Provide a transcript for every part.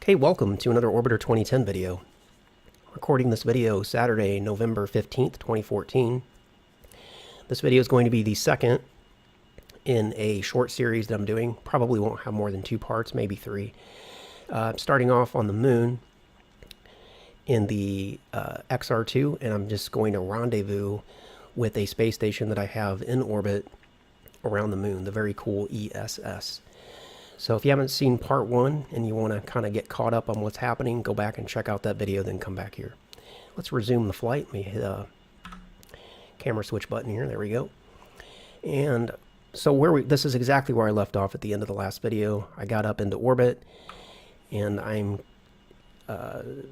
Okay, welcome to another Orbiter 2010 video. Recording this video Saturday, November 15th, 2014. This video is going to be the second in a short series that I'm doing. Probably won't have more than 2 parts, maybe 3. Starting off on the moon in the XR2, and I'm just going to rendezvous with a space station that I have in orbit around the moon, the very cool ESS. So if you haven't seen part 1 and you want to kind of get caught up on what's happening, go back and check out that video, then come back here. Let's resume the flight. Let me hit a camera switch button here. There we go. And so this is exactly where I left off at the end of the last video. I got up into orbit, and I'm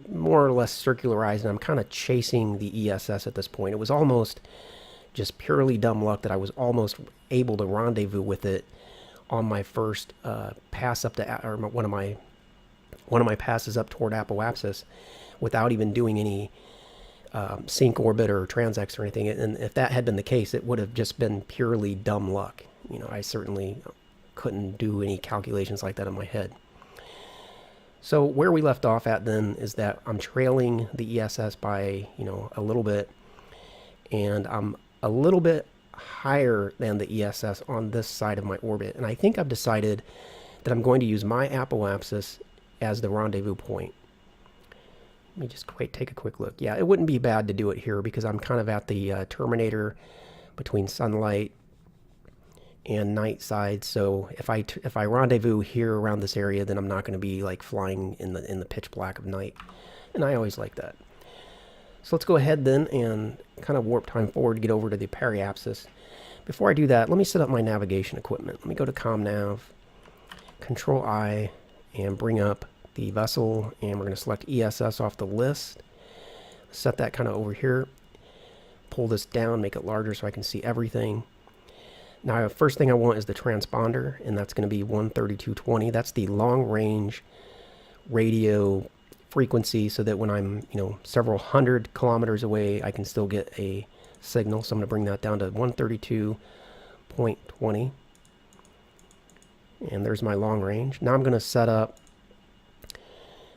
more or less circularized, and I'm kind of chasing the ESS at this point. It was almost just purely dumb luck that I was almost able to rendezvous with it on my first pass up to, or one of my passes up toward apoapsis, without even doing any sync orbit or transx or anything. And if that had been the case, it would have just been purely dumb luck. You know, I certainly couldn't do any calculations like that in my head. So where we left off at then is that I'm trailing the ESS by, a little bit, and I'm a little bit higher than the ESS on this side of my orbit. And I think I've decided that I'm going to use my apoapsis as the rendezvous point. Let me just take a quick look. Yeah, it wouldn't be bad to do it here because I'm kind of at the terminator between sunlight and night side. So if I rendezvous here around this area, then I'm not going to be like flying in the pitch black of night. And I always like that. So let's go ahead then and kind of warp time forward to get over to the periapsis. Before I do that, let me set up my navigation equipment. Let me go to ComNav, Control I, and bring up the vessel, and we're going to select ESS off the list. Set that kind of over here. Pull this down, make it larger so I can see everything. Now, first thing I want is the transponder, and that's going to be 13220. That's the long-range radio frequency, so that when I'm, several hundred kilometers away, I can still get a signal. So I'm going to bring that down to 132.20. And there's my long range. Now I'm going to set up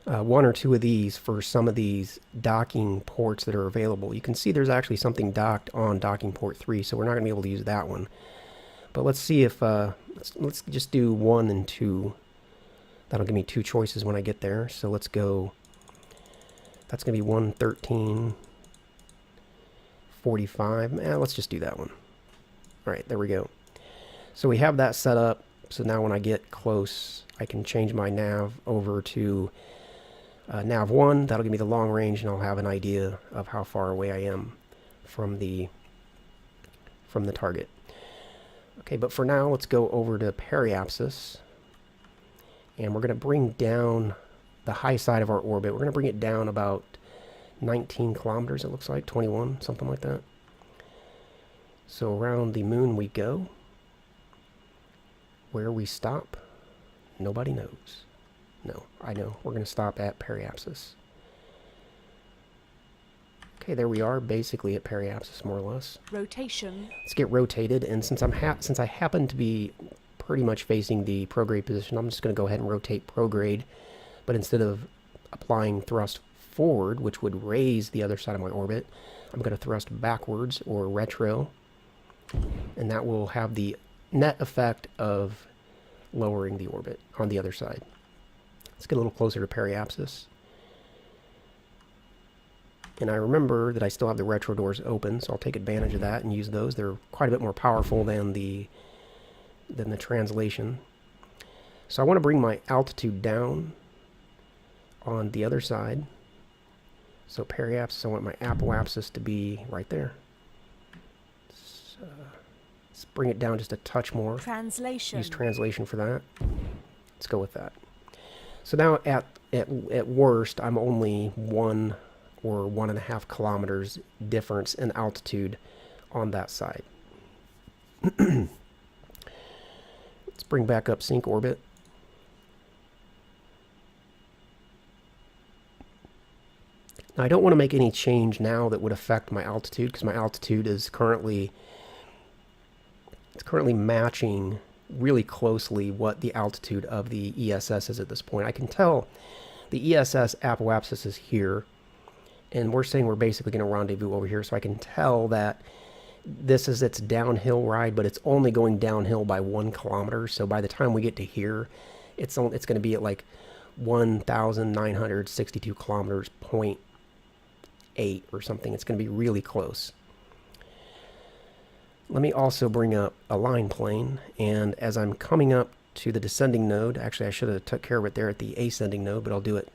1 or 2 of these for some of these docking ports that are available. You can see there's actually something docked on docking port 3, so we're not going to be able to use that one. But let's see if, let's just do 1 and 2. That'll give me 2 choices when I get there. So let's go, that's going to be 113.45. Let's just do that one. All right, there we go. So we have that set up. So now when I get close, I can change my nav over to nav 1. That'll give me the long range, and I'll have an idea of how far away I am from the target. Okay, but for now, let's go over to periapsis. And we're going to bring down the high side of our orbit. We're going to bring it down about 19 kilometers, it looks like, 21, something like that. So around the moon we go. Where we stop, nobody knows. No, I know. We're going to stop at periapsis. Okay, there we are, basically at periapsis, more or less. Rotation. Let's get rotated, and since I happen to be pretty much facing the prograde position, I'm just going to go ahead and rotate prograde, but instead of applying thrust forward, which would raise the other side of my orbit, I'm going to thrust backwards, or retro, and that will have the net effect of lowering the orbit on the other side. Let's get a little closer to periapsis. And I remember that I still have the retro doors open, so I'll take advantage of that and use those. They're quite a bit more powerful than the translation. So I want to bring my altitude down on the other side. So periapsis, I want my apoapsis to be right there. Let's bring it down just a touch more. Translation. Use translation for that. Let's go with that. So now at worst, I'm only 1 or 1.5 kilometers difference in altitude on that side. Let's bring back up sync orbit. Now I don't want to make any change now that would affect my altitude, because my altitude is currently matching really closely what the altitude of the ESS is at this point. I can tell the ESS apoapsis is here, and we're saying we're basically going to rendezvous over here, so I can tell that this is its downhill ride, but it's only going downhill by 1 kilometer. So by the time we get to here, it's going to be at like 1,962 kilometers, 0.8 or something. It's going to be really close. Let me also bring up a line plane, and as I'm coming up to the descending node, actually I should have took care of it there at the ascending node, but I'll do it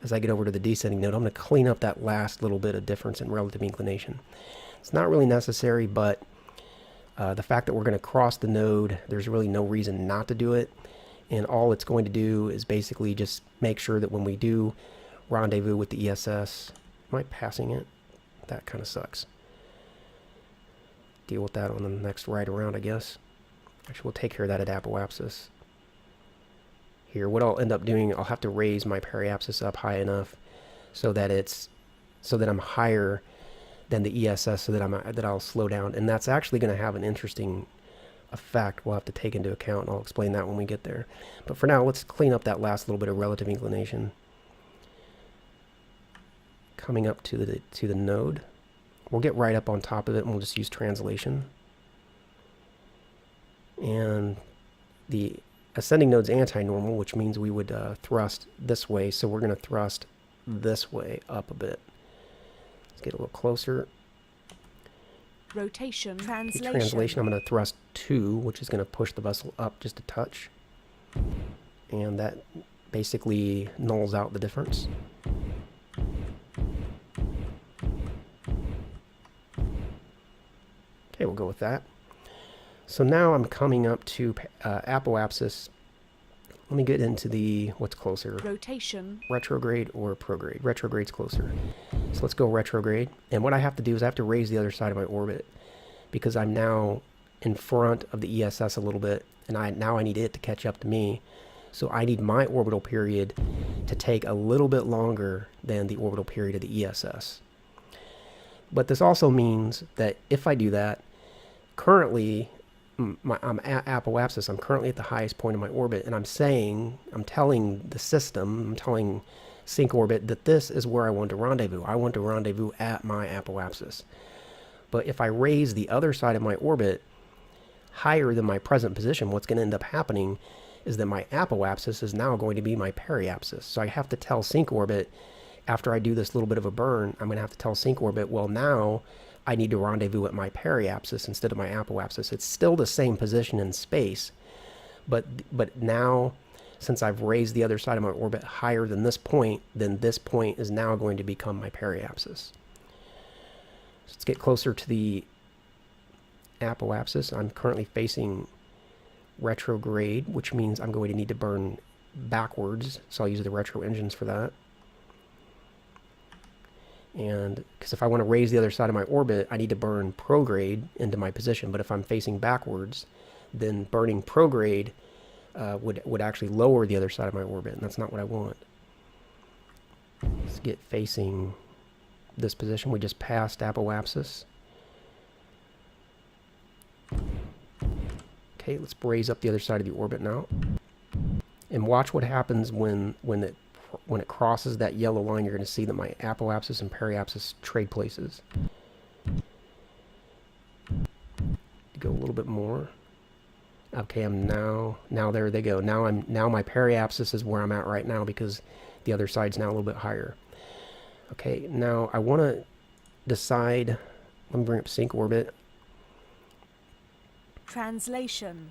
as I get over to the descending node. I'm going to clean up that last little bit of difference in relative inclination. It's not really necessary, but the fact that we're going to cross the node, there's really no reason not to do it. And all it's going to do is basically just make sure that when we do rendezvous with the ESS, am I passing it? That kind of sucks. Deal with that on the next ride around, I guess. Actually, we'll take care of that at apoapsis. Here, what I'll end up doing, I'll have to raise my periapsis up high enough so that I'm higher than the ESS, so that I'll slow down, and that's actually going to have an interesting effect we'll have to take into account, and I'll explain that when we get there. But for now, let's clean up that last little bit of relative inclination. Coming up to the node, we'll get right up on top of it, and we'll just use translation. And the ascending node's anti-normal, which means we would thrust this way, so we're going to thrust this way up a bit. Let's get a little closer. Rotation. Translation, I'm going to thrust 2, which is going to push the vessel up just a touch. And that basically nulls out the difference. Okay, we'll go with that. So now I'm coming up to apoapsis. Let me get into the, what's closer? Rotation. Retrograde or prograde? Retrograde's closer. So let's go retrograde. And what I have to do is I have to raise the other side of my orbit, because I'm now in front of the ESS a little bit, and now I need it to catch up to me. So I need my orbital period to take a little bit longer than the orbital period of the ESS. But this also means that if I do that, currently, I'm at apoapsis. I'm currently at the highest point of my orbit, and I'm telling the system, I'm telling sync orbit that this is where I want to rendezvous. I want to rendezvous at my apoapsis. But if I raise the other side of my orbit higher than my present position, what's going to end up happening is that my apoapsis is now going to be my periapsis. So I have to tell sync orbit, after I do this little bit of a burn, I'm going to have to tell sync orbit, well, now I need to rendezvous at my periapsis instead of my apoapsis. It's still the same position in space, but now, since I've raised the other side of my orbit higher than this point, then this point is now going to become my periapsis. So let's get closer to the apoapsis. I'm currently facing retrograde, which means I'm going to need to burn backwards, so I'll use the retro engines for that. And because if I want to raise the other side of my orbit, I need to burn prograde into my position. But if I'm facing backwards, then burning prograde would actually lower the other side of my orbit, and that's not what I want. Let's get facing this position. We just passed apoapsis. Okay, let's raise up the other side of the orbit now. And watch what happens when it crosses that yellow line. You're going to see that my apoapsis and periapsis trade places. Go a little bit more. Okay, I'm now there they go. Now my periapsis is where I'm at right now, because the other side's now a little bit higher. Okay, now I want to decide. Let me bring up sync orbit. Translation.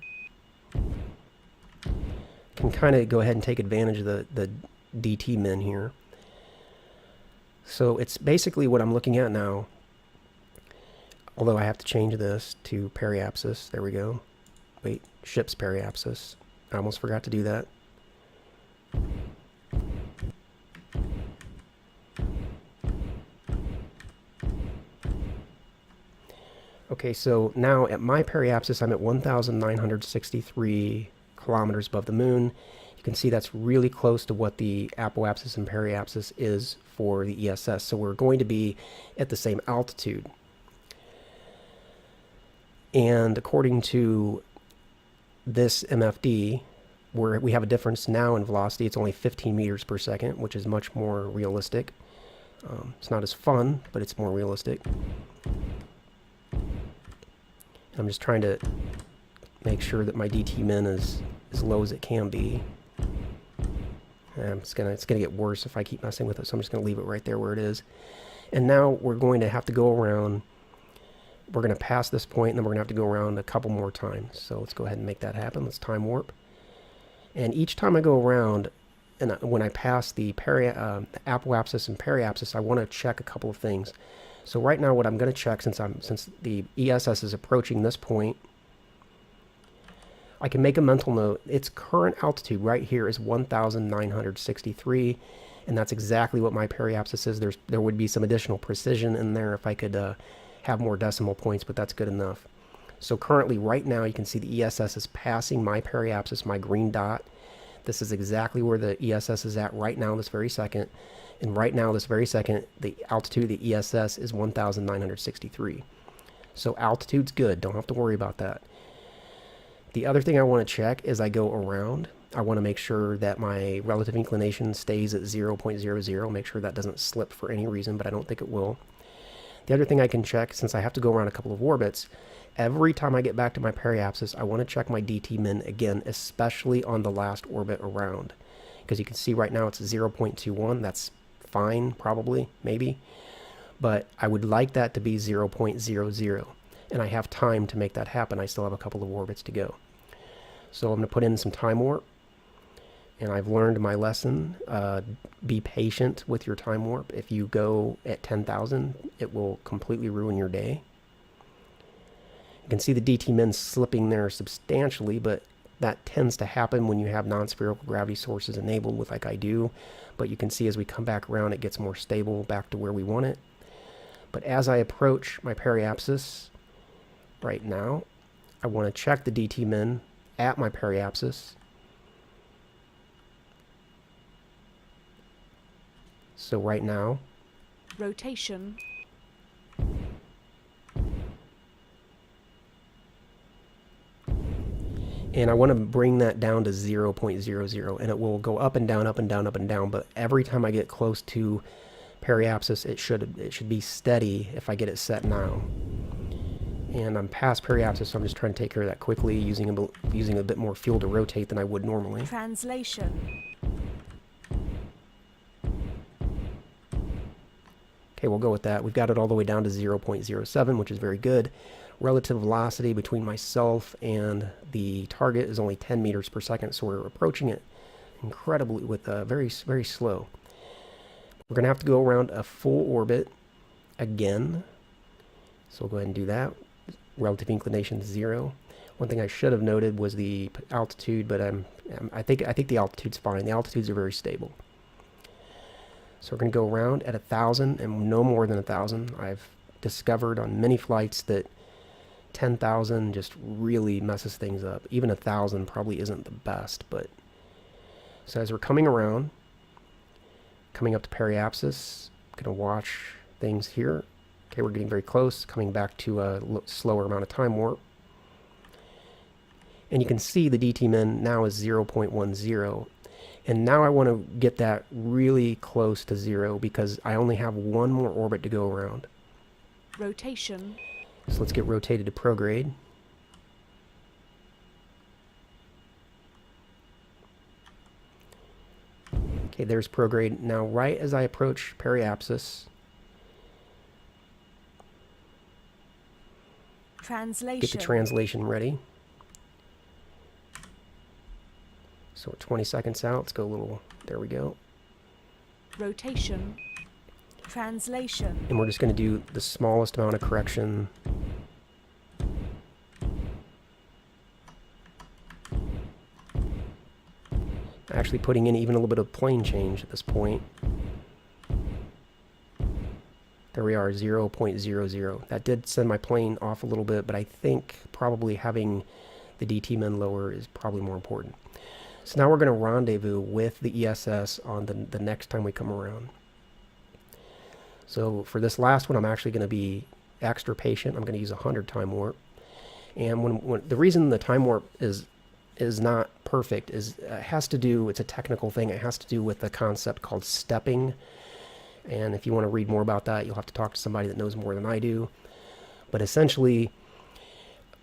Can kind of go ahead and take advantage of the DT min here. So it's basically what I'm looking at now, although I have to change this to periapsis. There we go. Wait, ship's periapsis. I almost forgot to do that. Okay, so now at my periapsis, I'm at 1,963 kilometers above the moon. You can see that's really close to what the apoapsis and periapsis is for the ESS. So we're going to be at the same altitude. And according to this MFD, where we have a difference now in velocity. It's only 15 meters per second, which is much more realistic. It's not as fun, but it's more realistic. I'm just trying to make sure that my DT min is as low as it can be. It's gonna get worse if I keep messing with it, so I'm just gonna leave it right there where it is. And now we're going to have to go around. We're going to pass this point, and then we're going to have to go around a couple more times. So let's go ahead and make that happen. Let's time warp. And each time I go around, and when I pass the apoapsis and periapsis, I want to check a couple of things. So right now, what I'm going to check, since the ESS is approaching this point, I can make a mental note. Its current altitude right here is 1,963, and that's exactly what my periapsis is. There would be some additional precision in there if I could have more decimal points, but that's good enough. So currently, right now, you can see the ESS is passing my periapsis, my green dot. This is exactly where the ESS is at right now, this very second. And right now, this very second, the altitude of the ESS is 1,963. So altitude's good. Don't have to worry about that. The other thing I want to check is I go around. I want to make sure that my relative inclination stays at 0.00. Make sure that doesn't slip for any reason, but I don't think it will. The other thing I can check, since I have to go around a couple of orbits, every time I get back to my periapsis, I want to check my DT min again, especially on the last orbit around. Because you can see right now it's 0.21. That's fine, probably, maybe. But I would like that to be 0.00. And I have time to make that happen. I still have a couple of orbits to go. So I'm going to put in some time warp. And I've learned my lesson. Be patient with your time warp. If you go at 10,000, it will completely ruin your day. You can see the DT min slipping there substantially, but that tends to happen when you have non-spherical gravity sources enabled with like I do. But you can see as we come back around, it gets more stable back to where we want it. But as I approach my periapsis right now, I want to check the DT min at my periapsis. So right now, rotation, and I want to bring that down to 0.00, and it will go up and down, up and down, up and down, but every time I get close to periapsis, it should be steady if I get it set now. And I'm past periapsis, so I'm just trying to take care of that quickly, using a bit more fuel to rotate than I would normally. translation, Okay, we'll go with that. We've got it all the way down to 0.07, which is very good. Relative velocity between myself and the target is only 10 meters per second, so we're approaching it incredibly with very, very slow. We're going to have to go around a full orbit again. So we'll go ahead and do that. Relative inclination 0. One thing I should have noted was the altitude, but I think the altitude's fine. The altitudes are very stable. So we're going to go around at 1,000 and no more than 1,000. I've discovered on many flights that 10,000 just really messes things up. Even 1,000 probably isn't the best, but so as we're coming around, coming up to periapsis, going to watch things here. Okay, we're getting very close, coming back to a slower amount of time warp. And you can see the DT min now is 0.10. And now I want to get that really close to 0 because I only have one more orbit to go around. rotation, So let's get rotated to prograde. Okay, there's prograde. Now right as I approach periapsis, translation, get the translation ready. So we're 20 seconds out. Let's go a little, there we go. rotation, translation, And we're just going to do the smallest amount of correction. Actually putting in even a little bit of plane change at this point. There we are, 0.00. That did send my plane off a little bit, but I think probably having the DT min lower is probably more important. So now we're going to rendezvous with the ESS on the next time we come around. So for this last one, I'm actually going to be extra patient. I'm going to use 100 time warp. And when the reason the time warp is not perfect is has to do, it's a technical thing, it has to do with a concept called stepping. And if you want to read more about that, you'll have to talk to somebody that knows more than I do. But essentially,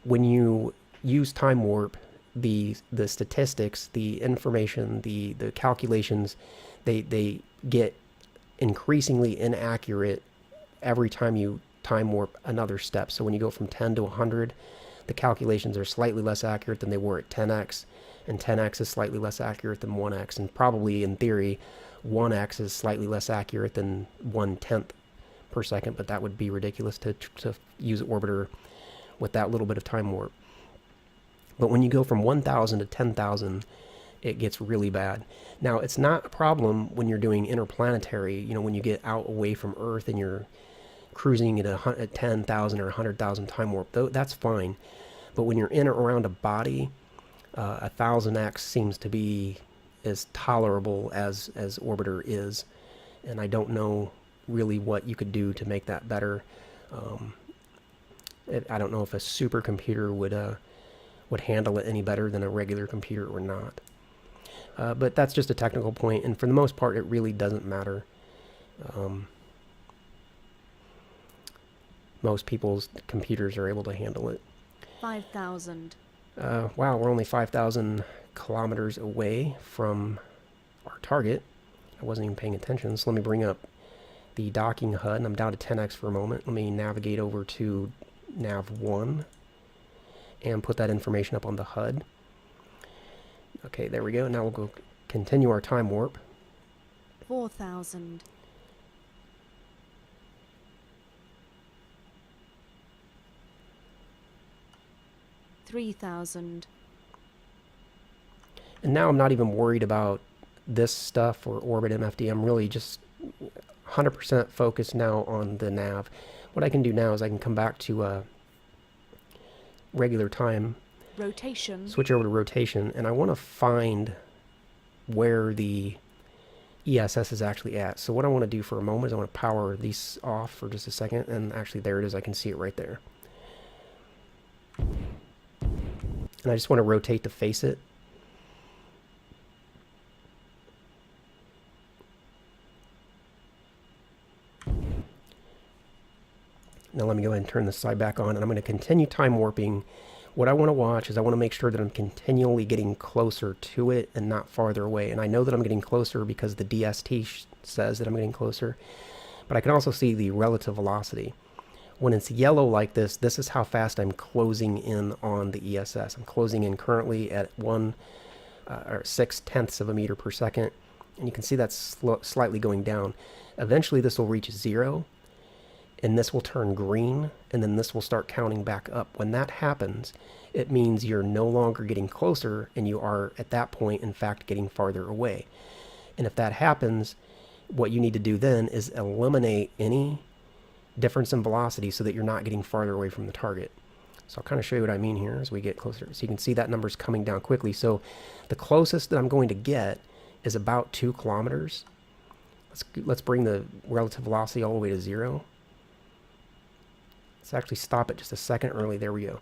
when you use time warp, the statistics, the information, the calculations, they get increasingly inaccurate every time you time warp another step. So when you go from 10 to 100, the calculations are slightly less accurate than they were at 10x, and 10x is slightly less accurate than 1x, and probably in theory 1x is slightly less accurate than 1/10 per second, but that would be ridiculous to use orbiter with that little bit of time warp. But when you go from 1,000 to 10,000, it gets really bad. Now, it's not a problem when you're doing interplanetary, you know, when you get out away from Earth and you're cruising at 10,000 or 100,000 time warp, though, that's fine. But when you're in or around a body, 1,000x seems to be as tolerable as orbiter is. And I don't know really what you could do to make that better. I don't know if a supercomputer would handle it any better than a regular computer or not. But that's just a technical point, and for the most part, it really doesn't matter. Most people's computers are able to handle it. 5,000. Wow, we're only 5,000 kilometers away from our target. I wasn't even paying attention, so let me bring up the docking HUD, and I'm down to 10x for a moment. Let me navigate over to nav 1 and put that information up on the HUD. Okay, there we go. Now we'll go continue our time warp. 4,000. 3,000. And now I'm not even worried about this stuff or orbit MFD. I'm really just 100% focused now on the nav. What I can do now is I can come back to regular time, Rotation. switch over to rotation, and I want to find where the ESS is actually at. So what I want to do for a moment is I want to power these off for just a second, and actually there it is. I can see it right there. And I just want to rotate to face it. Now let me go ahead and turn this side back on, and I'm going to continue time warping. What I want to watch is I want to make sure that I'm continually getting closer to it and not farther away. And I know that I'm getting closer because the DST says that I'm getting closer. But I can also see the relative velocity. When it's yellow like this, this is how fast I'm closing in on the ESS. I'm closing in currently at 1/6 of a meter per second. And you can see that's slightly going down. Eventually this will reach 0. And this will turn green, and then this will start counting back up. When that happens, it means you're no longer getting closer, and you are, at that point, in fact, getting farther away. And if that happens, what you need to do then is eliminate any difference in velocity so that you're not getting farther away from the target. So I'll kind of show you what I mean here as we get closer. So you can see that number's coming down quickly. So the closest that I'm going to get is about 2 kilometers. Let's bring the relative velocity all the way to 0. Let's actually stop it just a second early. There we go.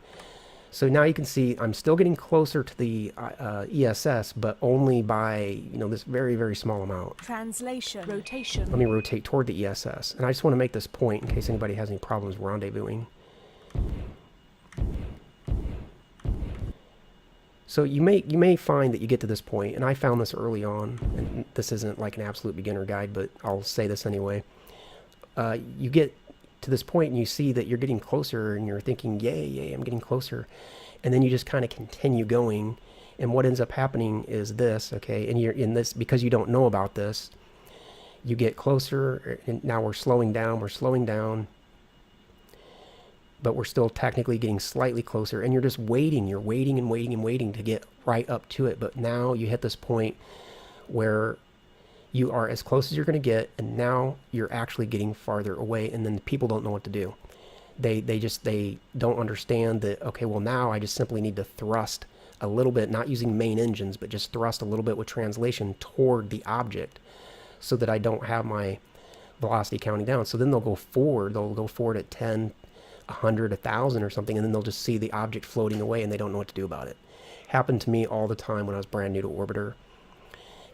So now you can see I'm still getting closer to the ESS, but only by, this very, very small amount. Translation. Rotation. Let me rotate toward the ESS. And I just want to make this point in case anybody has any problems rendezvousing. So you may find that you get to this point, and I found this early on, and this isn't like an absolute beginner guide, but I'll say this anyway. You get to this point and you see that you're getting closer and you're thinking, yay, I'm getting closer. And then you just kind of continue going. And what ends up happening is this, okay? And you're in this, because you don't know about this, you get closer, and now we're slowing down, but we're still technically getting slightly closer, and you're just waiting. You're waiting and waiting and waiting to get right up to it. But now you hit this point where you are as close as you're going to get, and now you're actually getting farther away, and then people don't know what to do. They don't understand that, okay, well now I just simply need to thrust a little bit, not using main engines, but just thrust a little bit with translation toward the object so that I don't have my velocity counting down. So then they'll go forward at 10, 100, 1,000 or something, and then they'll just see the object floating away and they don't know what to do about it. Happened to me all the time when I was brand new to Orbiter.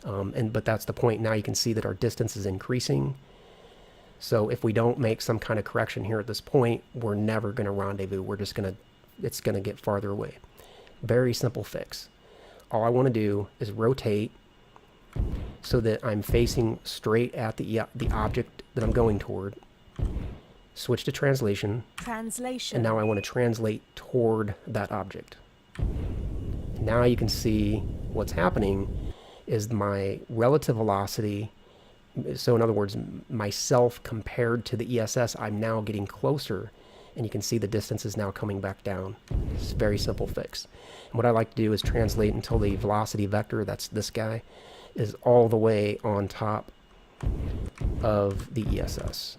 But that's the point. Now you can see that our distance is increasing. So if we don't make some kind of correction here at this point, we're never going to rendezvous. We're just going to, it's going to get farther away. Very simple fix. All I want to do is rotate so that I'm facing straight at the object that I'm going toward. Switch to translation. Translation. And now I want to translate toward that object. Now you can see what's happening is my relative velocity. So in other words, myself compared to the ESS, I'm now getting closer, and you can see the distance is now coming back down. It's a very simple fix. And what I like to do is translate until the velocity vector, that's this guy, is all the way on top of the ESS.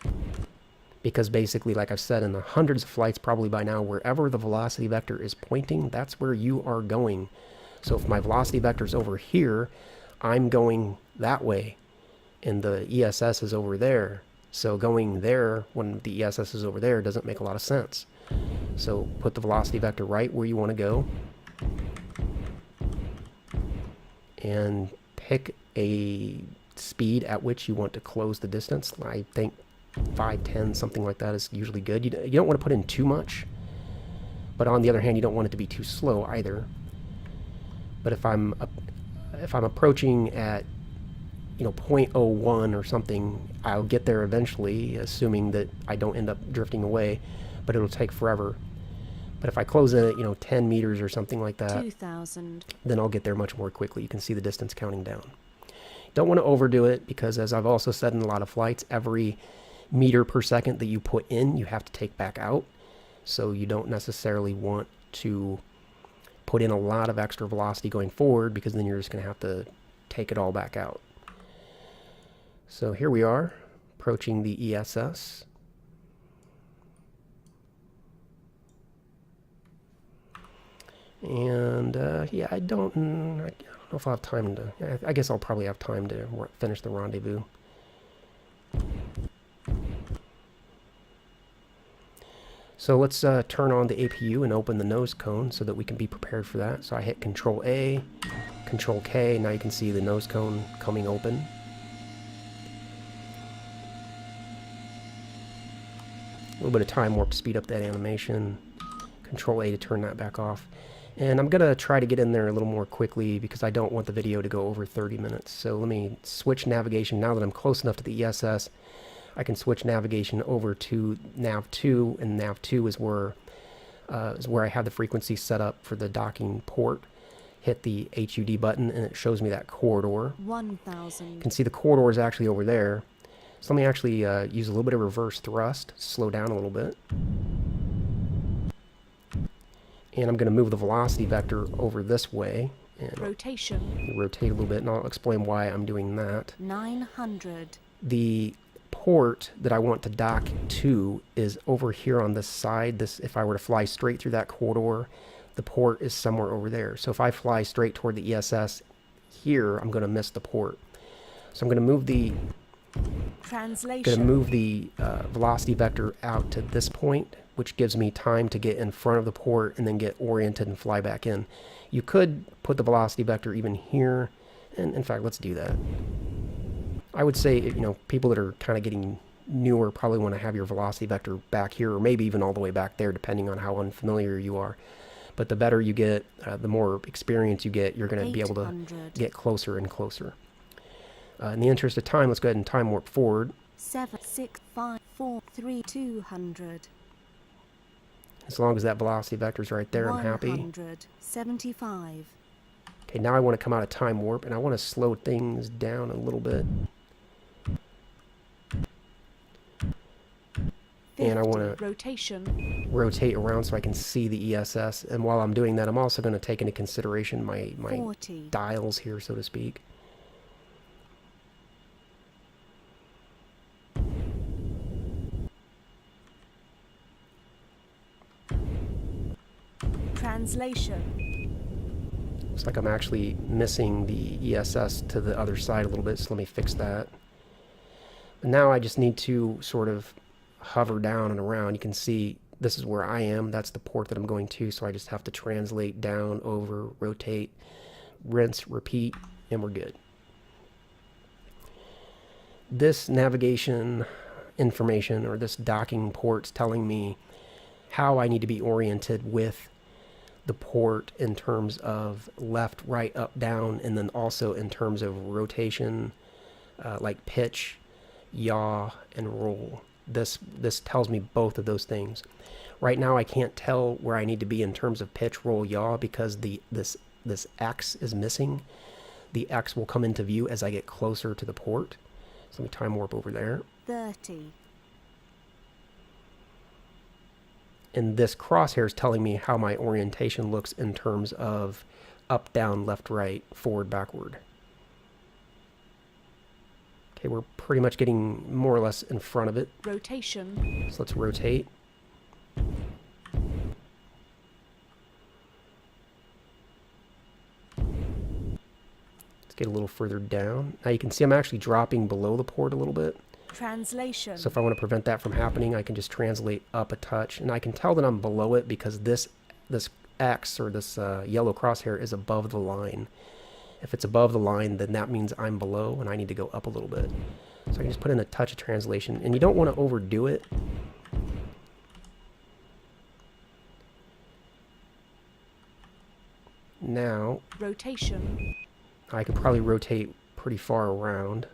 Because basically, like I've said in the hundreds of flights probably by now, wherever the velocity vector is pointing, that's where you are going. So if my velocity vector is over here, I'm going that way, and the ESS is over there. So going there when the ESS is over there doesn't make a lot of sense. So put the velocity vector right where you want to go, and pick a speed at which you want to close the distance. I think 5, 10, something like that is usually good. You don't want to put in too much, but on the other hand, you don't want it to be too slow either. But if I'm approaching at 0.01 or something, I'll get there eventually, assuming that I don't end up drifting away, but it'll take forever. But if I close it at 10 meters or something like that, 2,000. then I'll get there much more quickly. You can see the distance counting down. Don't want to overdo it, because as I've also said in a lot of flights, every meter per second that you put in, you have to take back out. So you don't necessarily want to put in a lot of extra velocity going forward, because then you're just going to have to take it all back out. So here we are, approaching the ESS. And yeah, I don't know if I'll have time to, I guess I'll probably have time to finish the rendezvous. So let's turn on the APU and open the nose cone so that we can be prepared for that. So I hit Control A, Control K, now you can see the nose cone coming open. A little bit of time warp to speed up that animation. Control A to turn that back off. And I'm going to try to get in there a little more quickly because I don't want the video to go over 30 minutes. So let me switch navigation. Now that I'm close enough to the ESS, I can switch navigation over to nav2, and nav2 is where I have the frequency set up for the docking port. Hit the HUD button and it shows me that corridor. 1,000. You can see the corridor is actually over there. So let me actually use a little bit of reverse thrust, slow down a little bit. And I'm going to move the velocity vector over this way. And rotation. Rotate a little bit, and I'll explain why I'm doing that. 900. The port that I want to dock to is over here on this side. If I were to fly straight through that corridor, the port is somewhere over there. So if I fly straight toward the ESS here, I'm going to miss the port. So I'm going to move the velocity vector out to this point, which gives me time to get in front of the port and then get oriented and fly back in. You could put the velocity vector even here, and in fact, let's do that. I would say, people that are kind of getting newer probably want to have your velocity vector back here, or maybe even all the way back there, depending on how unfamiliar you are. But the better you get, the more experience you get, you're going to be able to get closer and closer. In the interest of time, let's go ahead and time warp forward. 7, 6, 5, 4, 3, 200. As long as that velocity vector is right there, I'm happy. 175. Okay, now I want to come out of time warp, and I want to slow things down a little bit. 50. And I want to rotate around so I can see the ESS. And while I'm doing that, I'm also going to take into consideration my 40. Dials here, so to speak. Translation. Looks like I'm actually missing the ESS to the other side a little bit, so let me fix that. But now I just need to sort of hover down and around. You can see this is where I am. That's the port that I'm going to. So I just have to translate down, over, rotate, rinse, repeat, and we're good. This navigation information, or this docking port's telling me how I need to be oriented with the port in terms of left, right, up, down, and then also in terms of rotation, like pitch, yaw, and roll. This tells me both of those things. Right now I can't tell where I need to be in terms of pitch, roll, yaw, because this X is missing. The X will come into view as I get closer to the port. So let me time warp over there. 30. And this crosshair is telling me how my orientation looks in terms of up, down, left, right, forward, backward. Okay, we're pretty much getting more or less in front of it. Rotation. So let's rotate. Let's get a little further down. Now you can see I'm actually dropping below the port a little bit. Translation. So if I want to prevent that from happening, I can just translate up a touch. And I can tell that I'm below it because this X, or this yellow crosshair, is above the line. If it's above the line, then that means I'm below and I need to go up a little bit. So I can just put in a touch of translation. And you don't want to overdo it. Now, rotation. I could probably rotate pretty far around.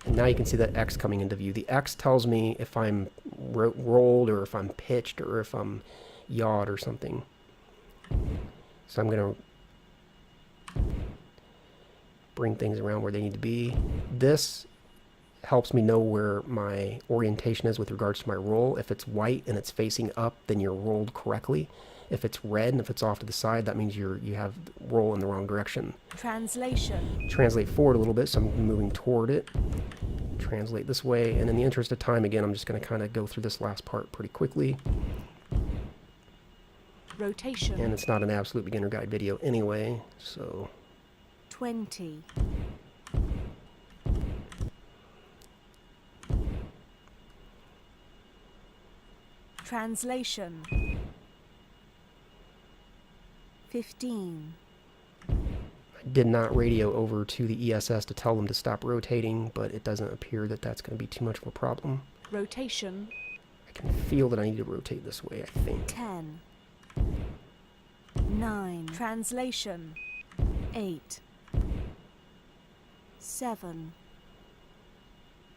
And now you can see that X coming into view. The X tells me if I'm rolled, or if I'm pitched, or if I'm yawed or something. So I'm going to bring things around where they need to be. This helps me know where my orientation is with regards to my roll. If it's white and it's facing up, then you're rolled correctly. If it's red and if it's off to the side, that means you have roll in the wrong direction. Translation. Translate forward a little bit, so I'm moving toward it. Translate this way, and in the interest of time, again, I'm just going to kind of go through this last part pretty quickly. Rotation. And it's not an absolute beginner guide video anyway, so 20. Translation. 15. I did not radio over to the ESS to tell them to stop rotating, but it doesn't appear that that's going to be too much of a problem. Rotation. I can feel that I need to rotate this way, I think. 10. 9. Translation. 8. 7.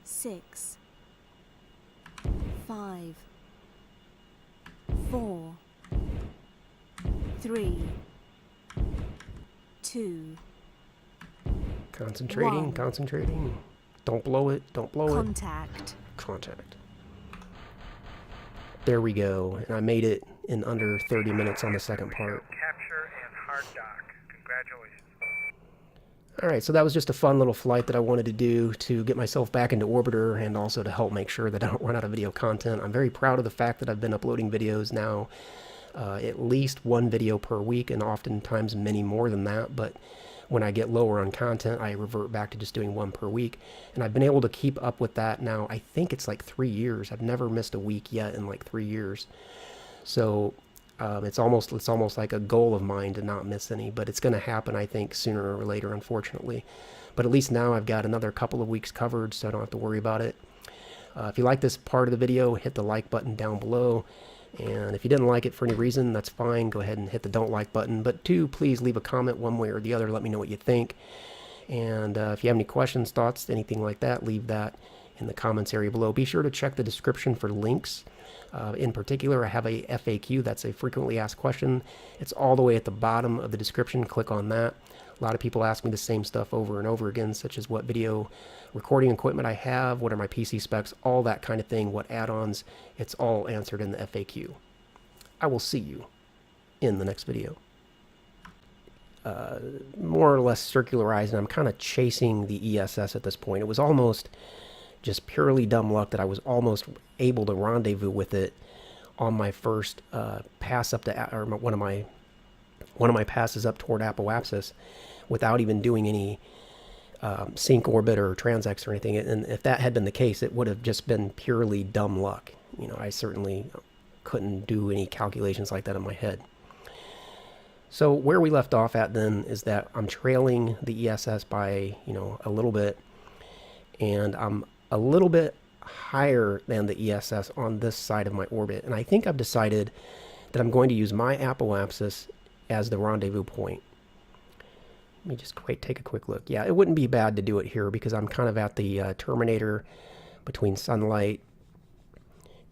6. 5. 4. 3. 2. Concentrating, 1. concentrating. Don't blow it, don't blow it. Contact. Contact. There we go. And I made it in under 30 minutes on the second part. Capture and hard dock. Congratulations. Alright, so that was just a fun little flight that I wanted to do to get myself back into orbiter, and also to help make sure that I don't run out of video content. I'm very proud of the fact that I've been uploading videos now, at least one video per week, and oftentimes many more than that. But when I get lower on content, I revert back to just doing one per week. And I've been able to keep up with that now. I think it's like 3 years. I've never missed a week yet in like 3 years. So it's almost like a goal of mine to not miss any, but it's going to happen, I think, sooner or later, unfortunately. But at least now I've got another couple of weeks covered, so I don't have to worry about it. If you like this part of the video, hit the like button down below. And if you didn't like it for any reason, that's fine. Go ahead and hit the don't like button. But do please leave a comment one way or the other. Let me know what you think. And if you have any questions, thoughts, anything like that, leave that in the comments area below. Be sure to check the description for links. In particular, I have a FAQ. That's a frequently asked question. It's all the way at the bottom of the description. Click on that. A lot of people ask me the same stuff over and over again, such as what video recording equipment I have, what are my PC specs, all that kind of thing, what add-ons. It's all answered in the FAQ. I will see you in the next video. More or less circularized, and I'm kind of chasing the ESS at this point. It was almost just purely dumb luck that I was almost able to rendezvous with it on my first pass up to, or one of my passes up toward apoapsis, without even doing any sync orbit or transx or anything. And if that had been the case, it would have just been purely dumb luck. You know, I certainly couldn't do any calculations like that in my head. So where we left off at then is that I'm trailing the ESS by, you know, a little bit, and I'm a little bit higher than the ESS on this side of my orbit. And I think I've decided that I'm going to use my apoapsis as the rendezvous point. Let me just take a quick look. Yeah, it wouldn't be bad to do it here because I'm kind of at the terminator between sunlight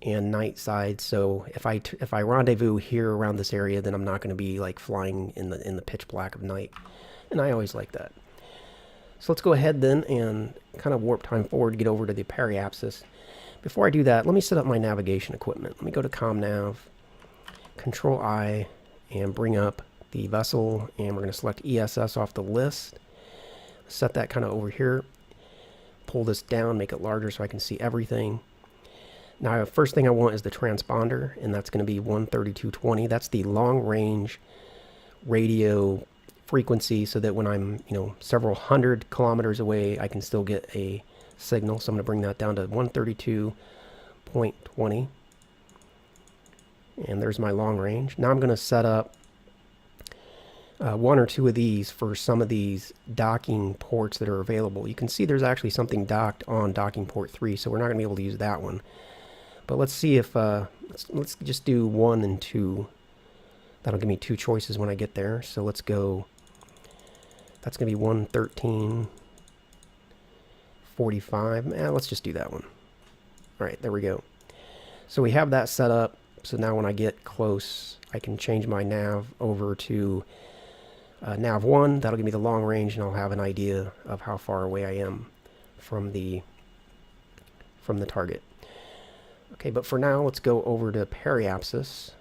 and night side. So if I rendezvous here around this area, then I'm not going to be like flying in the pitch black of night. And I always like that. So let's go ahead then and kind of warp time forward, get over to the periapsis. Before I do that, let me set up my navigation equipment. Let me go to ComNav, Control I, and bring up the vessel, and we're going to select ESS off the list. Set that kind of over here. Pull this down, make it larger so I can see everything. Now, first thing I want is the transponder, and that's going to be 13220. That's the long range radio frequency, so that when I'm, you know, several hundred kilometers away, I can still get a signal. So I'm going to bring that down to 132.20. And there's my long range. Now I'm going to set up one or two of these for some of these docking ports that are available. You can see there's actually something docked on docking port 3, so we're not going to be able to use that one. But let's see if, let's just do 1 and 2. That'll give me 2 choices when I get there. So let's go, that's going to be 113.45. Let's just do that one. All right, there we go. So we have that set up. So now when I get close, I can change my nav over to nav 1. That'll give me the long range, and I'll have an idea of how far away I am from the target. Okay, but for now, let's go over to periapsis,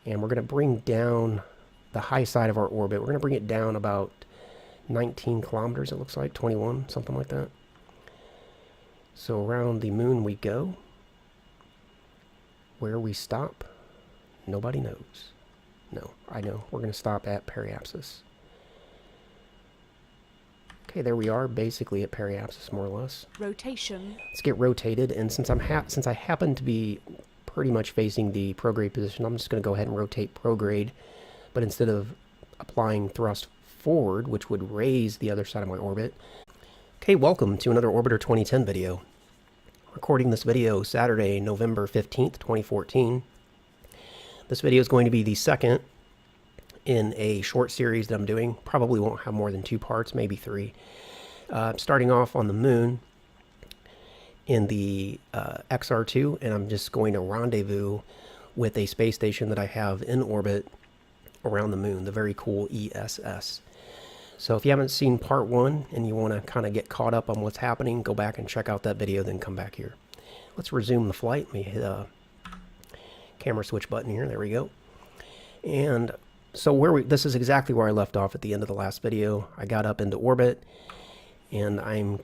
and we're going to bring down the high side of our orbit. We're going to bring it down about 19 kilometers, it looks like, 21, something like that. So around the moon we go. Where we stop, nobody knows. No, I know. We're going to stop at periapsis. Okay, there we are, basically at periapsis, more or less. Rotation. Let's get rotated, and since I happen to be pretty much facing the prograde position, I'm just going to go ahead and rotate prograde, but instead of applying thrust forward, which would raise the other side of my orbit. Okay, welcome to another Orbiter 2010 video. Recording this video Saturday, November 15th, 2014. This video is going to be the second in a short series that I'm doing. Probably won't have more than 2 parts, maybe 3. Starting off on the moon in the XR2, and I'm just going to rendezvous with a space station that I have in orbit around the moon, the very cool ESS. So if you haven't seen part 1 and you want to kind of get caught up on what's happening, go back and check out that video, then come back here. Let's resume the flight. Let me hit a camera switch button here. There we go. And so this is exactly where I left off at the end of the last video. I got up into orbit, and I'm